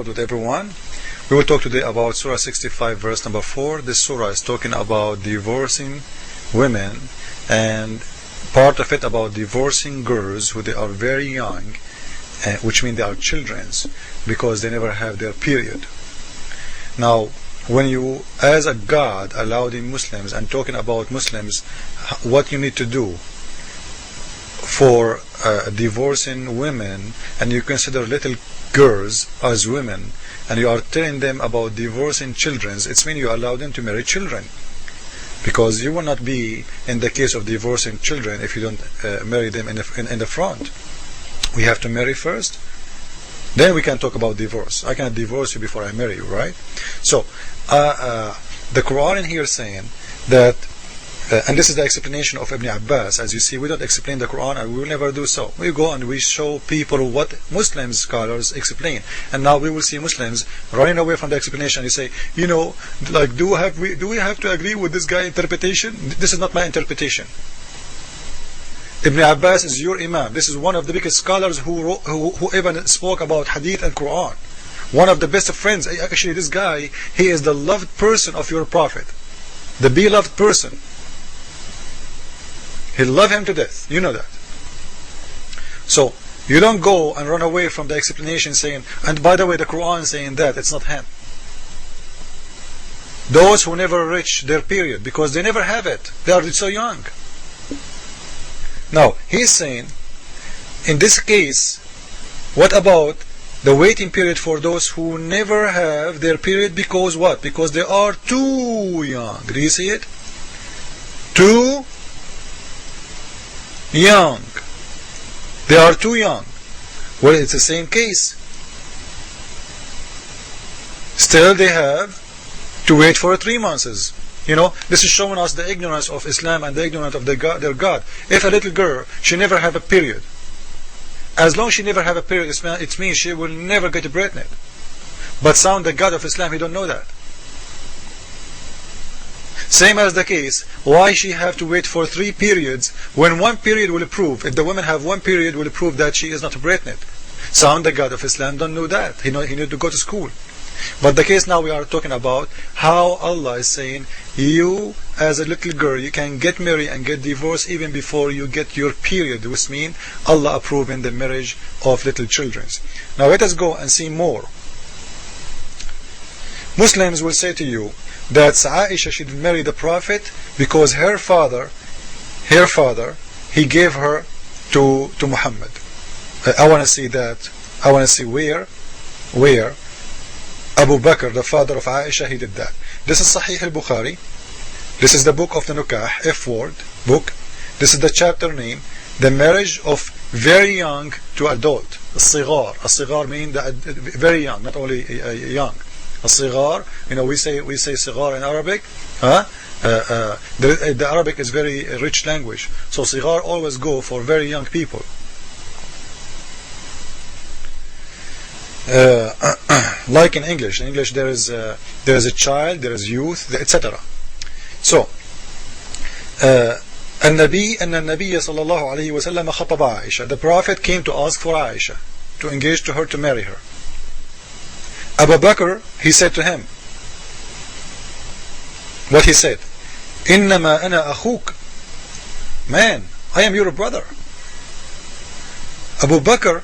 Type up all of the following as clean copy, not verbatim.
with everyone. We will talk today about Surah 65 verse number 4. This surah is talking about divorcing women, and part of it about divorcing girls who they are very young, which means they are children, because they never have their period. Now, when you as a God allowed in Muslims and talking about Muslims, what you need to do for divorcing women, and you consider little girls as women, and you are telling them about divorcing children, it's mean you allow them to marry children, because you will not be in the case of divorcing children if you don't marry them in the front. We have to marry first, then we can talk about divorce. I cannot divorce you before I marry you, right? So the Quran in here is saying that and this is the explanation of Ibn Abbas. As you see, we don't explain the Quran, and we will never do so. We go and we show people what Muslim scholars explain, and now we will see Muslims running away from the explanation. You say, like, do we have to agree with this guy's interpretation? This is not my interpretation. Ibn Abbas is your Imam. This is one of the biggest scholars who even spoke about Hadith and Quran. One of the best friends. Actually, this guy, he is the loved person of your Prophet, the beloved person. He loved him to death. You know that. So you don't go and run away from the explanation saying, and by the way, the Quran is saying that. It's not him. Those who never reach their period, because they never have it, they are so young. Now he's saying, in this case, what about the waiting period for those who never have their period? Because what? Because they are too young. Do you see it? Too young. They are too young. Well, it's the same case. Still they have to wait for 3 months. This is showing us the ignorance of Islam and the ignorance of their God. If a little girl, she never have a period, as long as she never have a period, it means she will never get pregnant. But sound the God of Islam, he don't know that. Same as the case, why she have to wait for 3 periods when 1 period will prove, if the women have 1 period, will prove that she is not pregnant. Sound the God of Islam don't know that. He need to go to school. But the case now we are talking about how Allah is saying, you as a little girl, you can get married and get divorced even before you get your period, which means Allah approving the marriage of little children. Now let us go and see more. Muslims will say to you that Aisha should marry the Prophet because her father, he gave her to Muhammad. I want to see that. I want to see where Abu Bakr, the father of Aisha, he did that. This is Sahih al-Bukhari. This is the book of the Nikah, F-word book. This is the chapter name, the marriage of very young to adult. As-sigar. As-sigar means very young, not only young. As-sigar, we say sigar in Arabic. The Arabic is very rich language, so sigar always go for very young people. Like in English there is a child, there is youth, etc. So النبي صلى الله عليه وسلم خطب عائشة. The Prophet came to ask for Aisha, to engage to her, to marry her. Abu Bakr, he said to him, what he said? إنما أنا أخوك. Man, I am your brother. Abu Bakr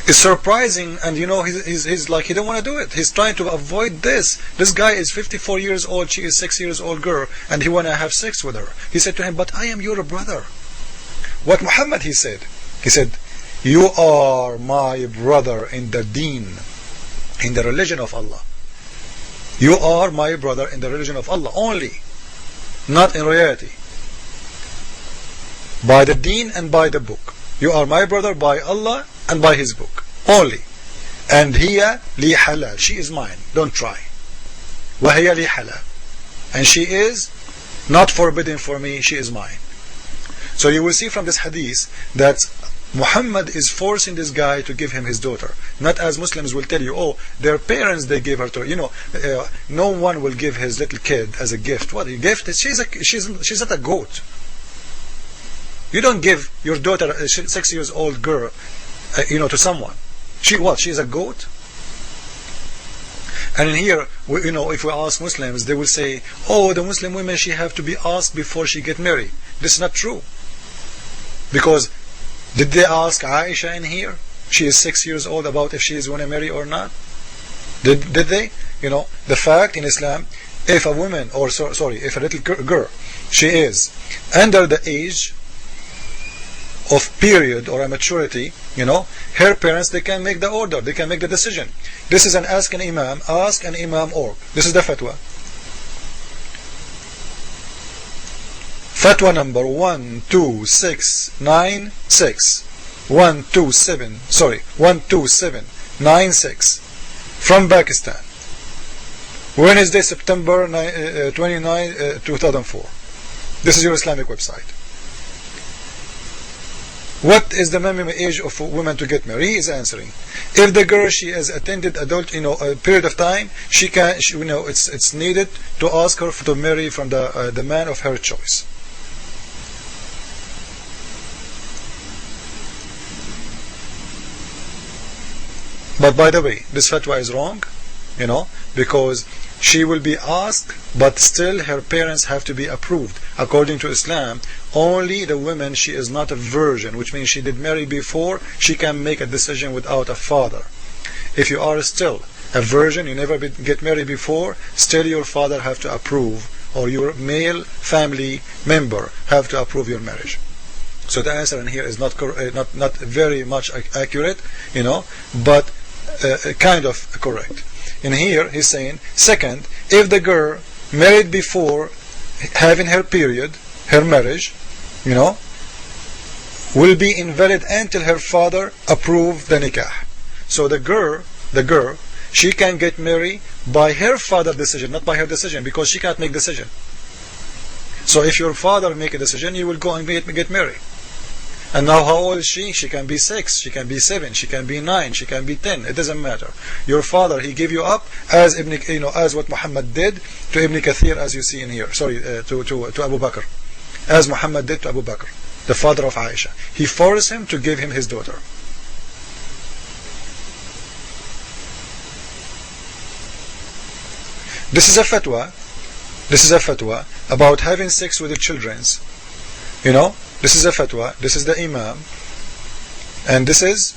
is surprising, and he's like, he don't want to do it. He's trying to avoid this. This guy is 54 years old, she is 6 years old girl, and he want to have sex with her. He said to him, but I am your brother. What Muhammad he said, you are my brother in the deen, in the religion of Allah. You are my brother in the religion of Allah only, not in reality. By the deen and by the book. You are my brother by Allah and by his book only. And hiya li halal, she is mine, don't try. Wa hiya li halal, and she is not forbidden for me, she is mine. So you will see from this hadith that Muhammad is forcing this guy to give him his daughter, not as Muslims will tell you, oh, their parents they gave her to. No one will give his little kid as a gift. What a gift? She's not a goat. You don't give your daughter, a 6 years old girl, to someone. She is a goat? And in here, if we ask Muslims, they will say, oh, the Muslim women, she have to be asked before she get married. This is not true. Because did they ask Aisha in here? She is 6 years old, about if she is going to marry or not. Did they? The fact in Islam, if a woman, or if a little girl, she is under the age of period or a maturity, her parents, they can make the order, they can make the decision. This is an ask an imam org. This is the fatwa. Fatwa number 12696. 12796 from Pakistan. Wednesday, September 29, 2004. This is your Islamic website. What is the minimum age of women to get married? He is answering. If the girl, she has attended adult, a period of time, it's needed to ask her to marry from the man of her choice. But by the way, this fatwa is wrong, because she will be asked, but still her parents have to be approved. According to Islam, only the woman, she is not a virgin, which means she did marry before, she can make a decision without a father. If you are still a virgin, you never get married before, still your father have to approve, or your male family member have to approve your marriage. So the answer in here is not very much accurate, but kind of correct. In here, he's saying, second, if the girl married before having her period, her marriage, will be invalid until her father approve the nikah. So the girl, she can get married by her father's decision, not by her decision, because she can't make decision. So if your father make a decision, you will go and get married. And now how old is she? She can be 6, she can be 7, she can be 9, she can be 10. It doesn't matter. Your father, he gave you up as as what Muhammad did to Ibn Kathir, as you see in here. Sorry, to Abu Bakr. As Muhammad did to Abu Bakr, the father of Aisha. He forced him to give him his daughter. This is a fatwa. This is a fatwa about having sex with the children. This is a fatwa, this is the imam, and this is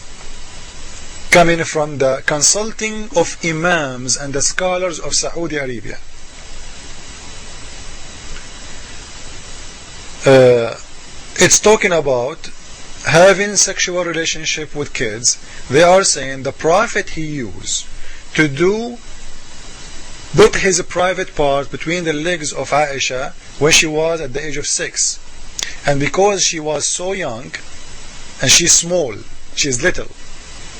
coming from the consulting of imams and the scholars of Saudi Arabia. It's talking about having sexual relationship with kids. They are saying the Prophet, he used to put his private part between the legs of Aisha when she was at the age of 6. And because she was so young and she's small, she's little,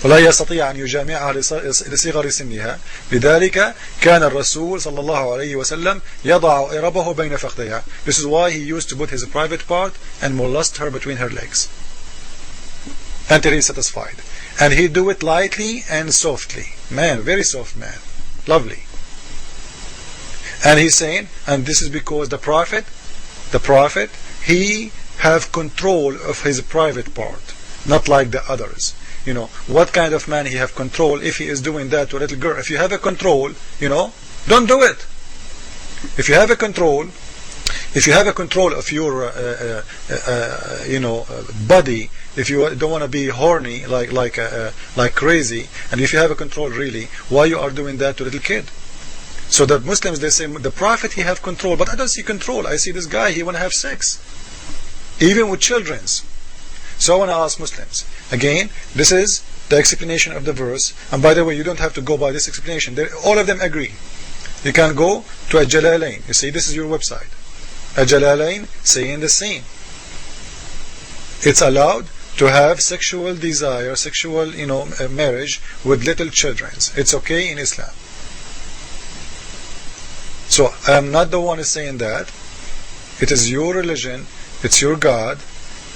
ولا يستطيع أن يجامعها لصغر سنها، لذلك كان الرسول صلى الله عليه وسلم يضع إربه بين فخذيها. This is why he used to put his private part and molest her between her legs until he's satisfied. And he do it lightly and softly. Man, very soft man, lovely. And he's saying, and this is because the Prophet, he have control of his private part, not like the others. What kind of man he have control if he is doing that to a little girl? If you have a control, don't do it. If you have a control of your body, if you don't want to be horny like crazy, and if you have a control really, why you are doing that to a little kid? So the Muslims, they say the Prophet, he have control, but I don't see control. I see this guy, he want to have sex, even with children. So I want to ask Muslims again. This is the explanation of the verse, and by the way, you don't have to go by this explanation. All of them agree. You can go to a Jalalain. You see, this is your website. A Jalalain saying the same. It's allowed to have sexual desire, sexual marriage with little children. It's okay in Islam. So I am not the one who is saying that. It is your religion, it's your God,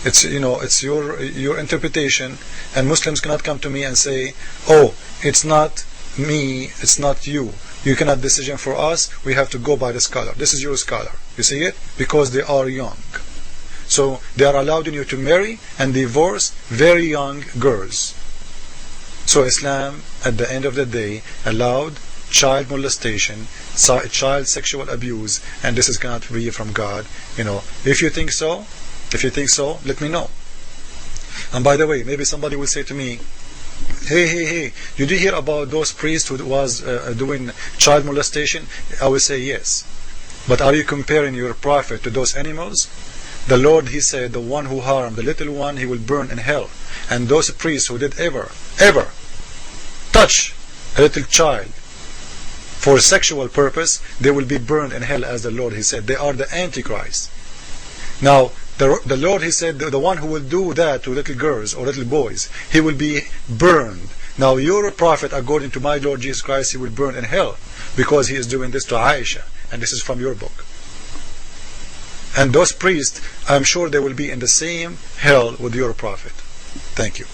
it's it's your interpretation, and Muslims cannot come to me and say, oh, it's not me, it's not you. You cannot decision for us, we have to go by the scholar. This is your scholar. You see it? Because they are young. So they are allowing you to marry and divorce very young girls. So Islam, at the end of the day, allowed child molestation, child sexual abuse, and this is cannot be from God. If you think so, let me know. And by the way, maybe somebody will say to me, hey, did you hear about those priests who was doing child molestation? I will say yes. But are you comparing your prophet to those animals? The Lord, He said, the one who harmed the little one, he will burn in hell. And those priests who did ever touch a little child for sexual purpose, they will be burned in hell, as the Lord, He said. They are the Antichrist. Now, the Lord, He said, the one who will do that to little girls or little boys, he will be burned. Now, your prophet, according to my Lord Jesus Christ, he will burn in hell because he is doing this to Aisha. And this is from your book. And those priests, I'm sure they will be in the same hell with your prophet. Thank you.